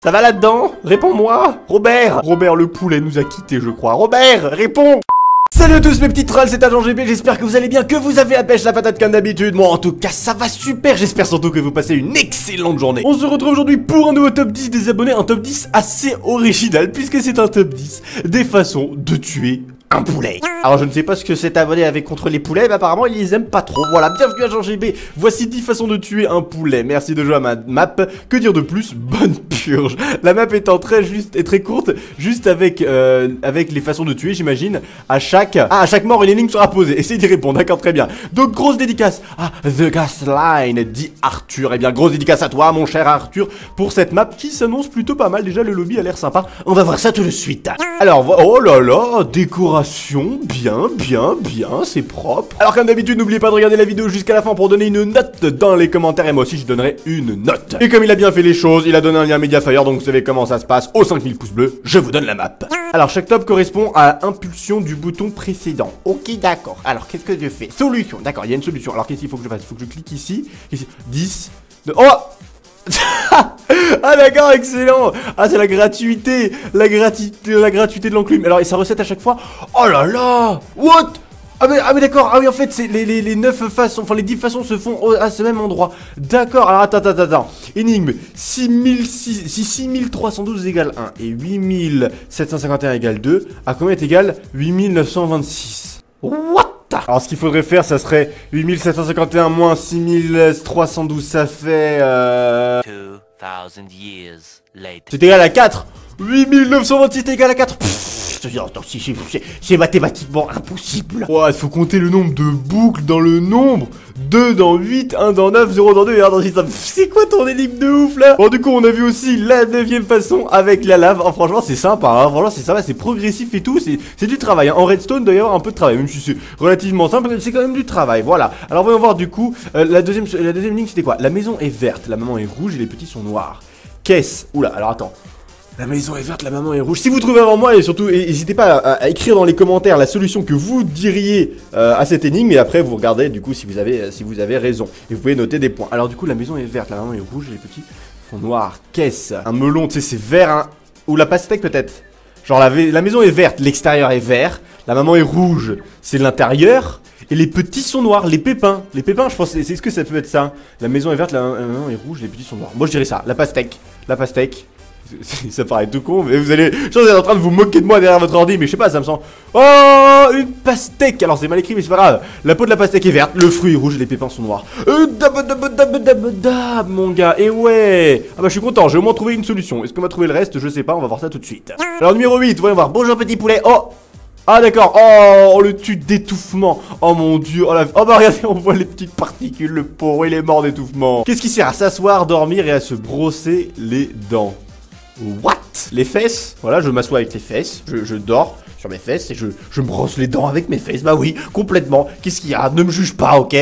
Ça va là-dedans? Réponds-moi. Robert. Robert le poulet nous a quittés, je crois. Robert, réponds. Salut à tous mes petits trolls, c'est Agent GB, j'espère que vous allez bien, que vous avez la pêche, la patate comme d'habitude. Moi en tout cas ça va super, j'espère surtout que vous passez une excellente journée. On se retrouve aujourd'hui pour un nouveau top 10 des abonnés, un top 10 assez original puisque c'est un top 10 des façons de tuer un poulet. Alors je ne sais pas ce que cet abonné avait contre les poulets, mais apparemment il les aime pas trop. Voilà, bienvenue à Agent GB, voici 10 façons de tuer un poulet. Merci de jouer à ma map, que dire de plus? Bonne purge. La map étant très courte, juste avec les façons de tuer, j'imagine. À chaque mort une énigme sera posée, essayez d'y répondre, d'accord, très bien. Donc grosse dédicace à The Gasline, dit Arthur. Eh bien grosse dédicace à toi mon cher Arthur pour cette map qui s'annonce plutôt pas mal. Déjà le lobby a l'air sympa, on va voir ça tout de suite. Alors oh là là, décoration, bien, c'est propre. Alors comme d'habitude n'oubliez pas de regarder la vidéo jusqu'à la fin pour donner une note dans les commentaires, et moi aussi je donnerai une note. Et comme il a bien fait les choses, il a donné un lien Mediafire, donc vous savez comment ça se passe, aux 5000 pouces bleus, je vous donne la map. Alors chaque top correspond à impulsion du bouton précédent. Ok d'accord, alors qu'est-ce que je fais? Solution, d'accord, il y a une solution. Alors qu'est-ce qu'il faut que je fasse? Il faut que je clique ici, 10, 2, oh. Ah d'accord, excellent. Ah c'est la gratuité, la gratuité de l'enclume. Alors et sa recette à chaque fois. Oh là là. What? Ah mais d'accord, ah oui en fait c'est les 9 façons, enfin les 10 façons se font à ce même endroit. D'accord, alors attends. Énigme, 6312 égale 1 et 8751 égale 2, à combien est égal 8926? What? Alors ce qu'il faudrait faire ça serait 8751 moins 6312, ça fait 2000 years later. C'est égal à 4. 8926 est égal à 4. C'est mathématiquement impossible. Ouais, il faut compter le nombre de boucles dans le nombre. 2 dans 8, 1 dans 9, 0 dans 2 et 1 dans 6. C'est quoi ton énigme de ouf là? Bon du coup on a vu aussi la 9ème façon avec la lave. Oh, franchement c'est sympa, hein. Franchement c'est sympa, c'est progressif et tout. C'est du travail, hein. En redstone il doit y avoir un peu de travail. Même si c'est relativement simple, c'est quand même du travail. Voilà. Alors voyons voir du coup la deuxième ligne c'était quoi? La maison est verte, la maman est rouge et les petits sont noirs. Qu'est-ce? Oula, alors attends. La maison est verte, la maman est rouge. Si vous trouvez avant moi, et surtout, n'hésitez pas à écrire dans les commentaires la solution que vous diriez à cette énigme. Et après, vous regardez du coup si vous avez raison. Et vous pouvez noter des points. Alors du coup, la maison est verte, la maman est rouge et les petits sont noirs. Qu'est-ce? Un melon, tu sais, c'est vert, hein. Ou la pastèque peut-être. Genre la maison est verte, l'extérieur est vert. La maman est rouge, c'est l'intérieur. Et les petits sont noirs, les pépins. Les pépins, je pense, est-ce que ça peut être ça? La maison est verte, la maman est rouge, les petits sont noirs. Moi, je dirais ça, la pastèque. La pastèque. Ça paraît tout con, mais vous allez... Je pense que vous êtes en train de vous moquer de moi derrière votre ordi, mais je sais pas, ça me semble... Oh, une pastèque. Alors c'est mal écrit, mais c'est pas grave. La peau de la pastèque est verte, le fruit est rouge et les pépins sont noirs. Dab, mon gars, et ouais. Ah bah je suis content, j'ai au moins trouvé une solution. Est-ce qu'on va trouver le reste? Je sais pas, on va voir ça tout de suite. Alors numéro 8, voyons voir. Bonjour petit poulet. Oh. Ah d'accord, oh le tue d'étouffement. Oh mon dieu, oh bah regardez, on voit les petites particules, le pauvre, il est mort d'étouffement. Qu'est-ce qui sert à s'asseoir, dormir et à se brosser les dents? What? Les fesses? Voilà, je m'assois avec les fesses, je dors sur mes fesses et je me brosse les dents avec mes fesses. Bah oui, complètement. Qu'est-ce qu'il y a? Ne me juge pas, ok?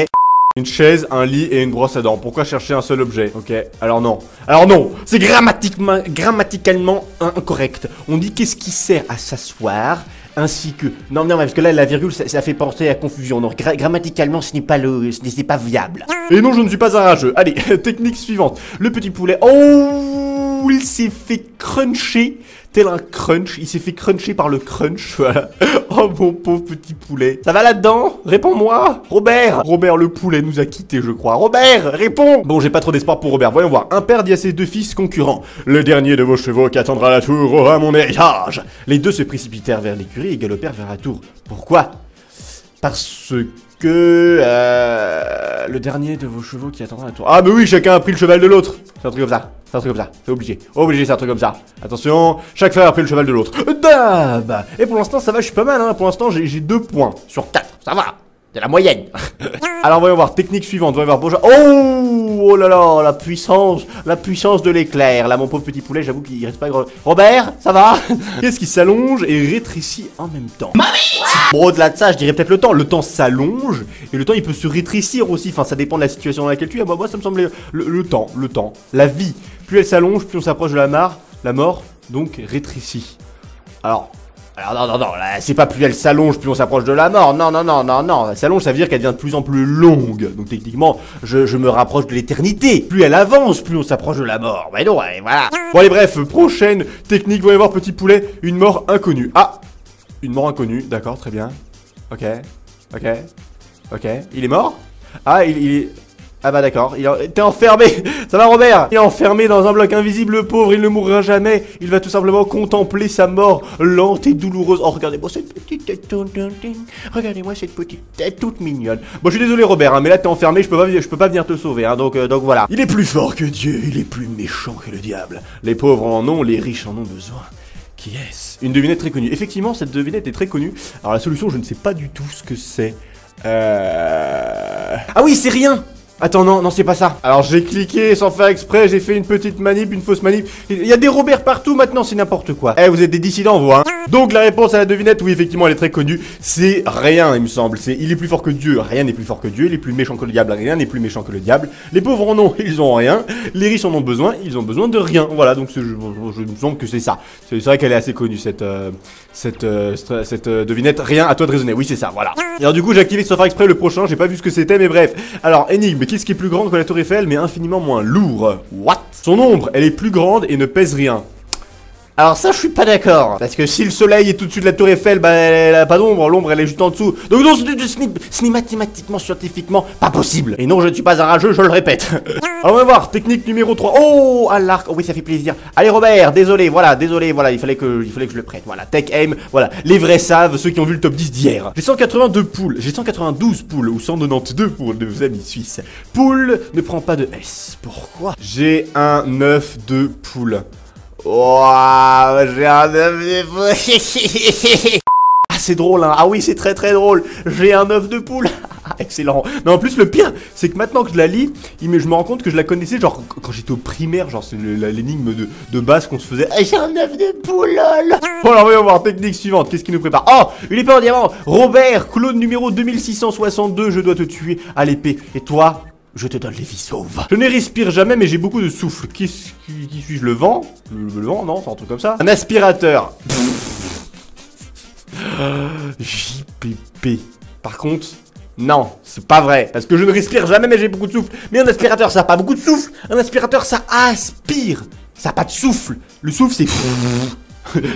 Une chaise, un lit et une brosse à dents. Pourquoi chercher un seul objet? Ok, alors non. Alors non, c'est grammaticalement incorrect. On dit qu'est-ce qui sert à s'asseoir ainsi que... Non, parce que là, la virgule, ça fait penser à confusion. Donc, grammaticalement, ce n'est pas viable. Et non, je ne suis pas un rageux. Allez, technique suivante. Le petit poulet... Oh, il s'est fait cruncher, tel un crunch. Il s'est fait cruncher par le crunch, voilà. Oh, mon pauvre petit poulet. Ça va là-dedans? Réponds-moi. Robert. Robert le poulet nous a quittés, je crois. Robert, réponds. Bon, j'ai pas trop d'espoir pour Robert. Voyons voir. Un père dit à ses deux fils concurrents: le dernier de vos chevaux qui attendra la tour aura mon héritage. Les deux se précipitèrent vers l'écurie et galopèrent vers la tour. Pourquoi? Parce que... le dernier de vos chevaux qui attendra la tour. Ah, mais oui, chacun a pris le cheval de l'autre. C'est un truc comme ça. C'est un truc comme ça, c'est obligé. Obligé, c'est un truc comme ça. Attention, chaque frère a pris le cheval de l'autre. Dab. Et pour l'instant, ça va, je suis pas mal, hein. Pour l'instant, j'ai 2 points sur 4. Ça va. C'est la moyenne. Alors, voyons voir. Technique suivante. Voyons voir. Bonjour. Oh là là, la puissance de l'éclair. Là, mon pauvre petit poulet, j'avoue qu'il reste pas grand. Robert, ça va? Qu'est-ce qui s'allonge et rétrécit en même temps? Bon, au-delà de ça, je dirais peut-être le temps. Le temps s'allonge et le temps, il peut se rétrécir aussi. Enfin, ça dépend de la situation dans laquelle tu es. Moi, ça me semblait le temps. La vie. Plus elle s'allonge, plus on s'approche de la mort, donc rétrécit. Alors, Alors non, là, c'est pas plus elle s'allonge, plus on s'approche de la mort. Non. Elle s'allonge, ça veut dire qu'elle devient de plus en plus longue. Donc techniquement, je me rapproche de l'éternité. Plus elle avance, plus on s'approche de la mort. Mais non, ouais, voilà. Bon allez, bref, prochaine technique, vous allez voir, petit poulet, une mort inconnue. Ah, une mort inconnue, d'accord, très bien. Ok, il est mort? Ah, il est... Ah bah d'accord, t'es enfermé. Ça va Robert? Il est enfermé dans un bloc invisible, le pauvre, il ne mourra jamais. Il va tout simplement contempler sa mort lente et douloureuse. Oh regardez-moi cette petite tête, regardez-moi cette petite tête toute mignonne. Bon je suis désolé Robert, hein, mais là t'es enfermé, je peux pas venir te sauver, hein, donc voilà. Il est plus fort que Dieu, il est plus méchant que le diable. Les pauvres en ont, les riches en ont besoin. Qui est-ce? Une devinette très connue. Effectivement cette devinette est très connue. Alors la solution je ne sais pas du tout ce que c'est. Ah oui c'est rien. Attends, non, c'est pas ça. Alors j'ai cliqué sans faire exprès, j'ai fait une petite manip, une fausse manip. Il y a des Robert partout maintenant, c'est n'importe quoi. Eh, vous êtes des dissidents, vous, hein. Donc la réponse à la devinette, oui, effectivement, elle est très connue. C'est rien, il me semble. Il est plus fort que Dieu, rien n'est plus fort que Dieu. Il est plus méchant que le diable, rien n'est plus méchant que le diable. Les pauvres en ont, ils ont rien. Les riches en ont besoin, ils ont besoin de rien. Voilà, donc je me semble que c'est ça. C'est vrai qu'elle est assez connue, cette devinette. Rien, à toi de raisonner. Oui, c'est ça, voilà. Et alors du coup, j'ai activé sans faire exprès le prochain, j'ai pas vu ce que c'était, mais bref. Alors, énigme, qu'est-ce qui est plus grand que la tour Eiffel, mais infiniment moins lourd? What? Son ombre, elle est plus grande et ne pèse rien. Alors ça je suis pas d'accord, parce que si le soleil est au-dessus de la tour Eiffel, bah elle a pas d'ombre, l'ombre elle est juste en dessous. Donc non, ce n'est mathématiquement, scientifiquement pas possible. Et non, je ne suis pas un rageux, je le répète. Alors on va voir, technique numéro 3. Oh, à l'arc, oh oui ça fait plaisir. Allez Robert, désolé, voilà, il fallait que je le prête. Voilà, tech aim, voilà, les vrais savent, ceux qui ont vu le top 10 d'hier. J'ai 182 poules, j'ai 192 poules, ou 192 pour nos amis suisses. Poule ne prend pas de S, pourquoi? J'ai un œuf de poule. Waouh, j'ai un œuf de poule. Ah c'est drôle hein, ah oui c'est très drôle. J'ai un œuf de poule. Excellent. Mais en plus le pire c'est que maintenant que je la lis, je me rends compte que je la connaissais genre quand j'étais au primaire, genre c'est l'énigme de base qu'on se faisait. J'ai un œuf de poule lol. Bon alors on va voir technique suivante, qu'est-ce qui nous prépare? Oh, une épée en diamant. Robert, clone numéro 2662, je dois te tuer à l'épée. Et toi? Je te donne les vies sauves. Je ne respire jamais, mais j'ai beaucoup de souffle. Qui suis-je? Le vent? Le vent, non? C'est un truc comme ça. Un aspirateur. JPP. Par contre, non, c'est pas vrai. Parce que je ne respire jamais, mais j'ai beaucoup de souffle. Mais un aspirateur, ça n'a pas beaucoup de souffle. Un aspirateur, ça aspire. Ça n'a pas de souffle. Le souffle, c'est...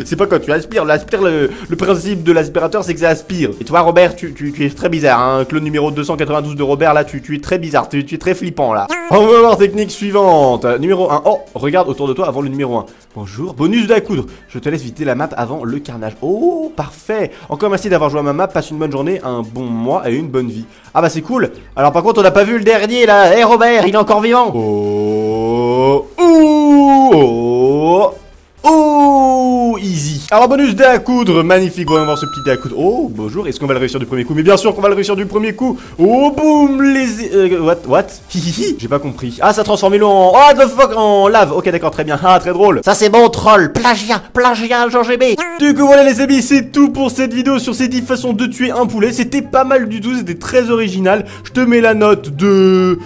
C'est pas quand tu aspires, le principe de l'aspirateur c'est que ça aspire. Et toi Robert, tu es très bizarre, hein. Clone numéro 292 de Robert là, tu es très bizarre, tu es très flippant là. On va voir technique suivante. Numéro 1, oh, regarde autour de toi avant le numéro 1. Bonjour, bonus d'à coudre. Je te laisse visiter la map avant le carnage. Oh, parfait. Encore merci d'avoir joué à ma map, passe une bonne journée, un bon mois et une bonne vie. Ah bah c'est cool. Alors par contre on n'a pas vu le dernier là. Eh Robert, il est encore vivant. Oh, easy. Alors bonus dé à coudre, magnifique, on va voir ce petit dé à coudre. Oh bonjour, est-ce qu'on va le réussir du premier coup? Mais bien sûr qu'on va le réussir du premier coup. Oh boum, what hihihi, j'ai pas compris. Ah ça transforme l'eau en... Oh the fuck, en lave. Ok d'accord, très bien, ah très drôle. Ça c'est bon troll, plagiat, Jean GB. Du coup voilà les amis, c'est tout pour cette vidéo sur ces 10 façons de tuer un poulet. C'était pas mal du tout, c'était très original. Je te mets la note de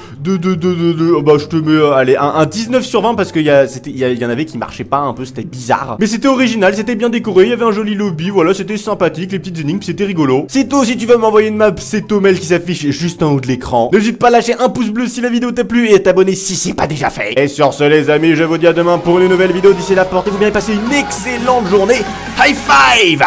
bah je te mets, allez, un 19 sur 20 parce qu'il y en avait qui marchaient pas un peu, c'était bizarre. Mais c'était original, c'était bien décoré, il y avait un joli lobby, voilà, c'était sympathique, les petites énigmes, c'était rigolo. C'est tout, si tu veux m'envoyer une map, c'est Tomel qui s'affiche juste en haut de l'écran. N'hésite pas à lâcher un pouce bleu si la vidéo t'a plu et à t'abonner si c'est pas déjà fait. Et sur ce les amis, je vous dis à demain pour une nouvelle vidéo. D'ici là, portez-vous bien et passez une excellente journée. High five!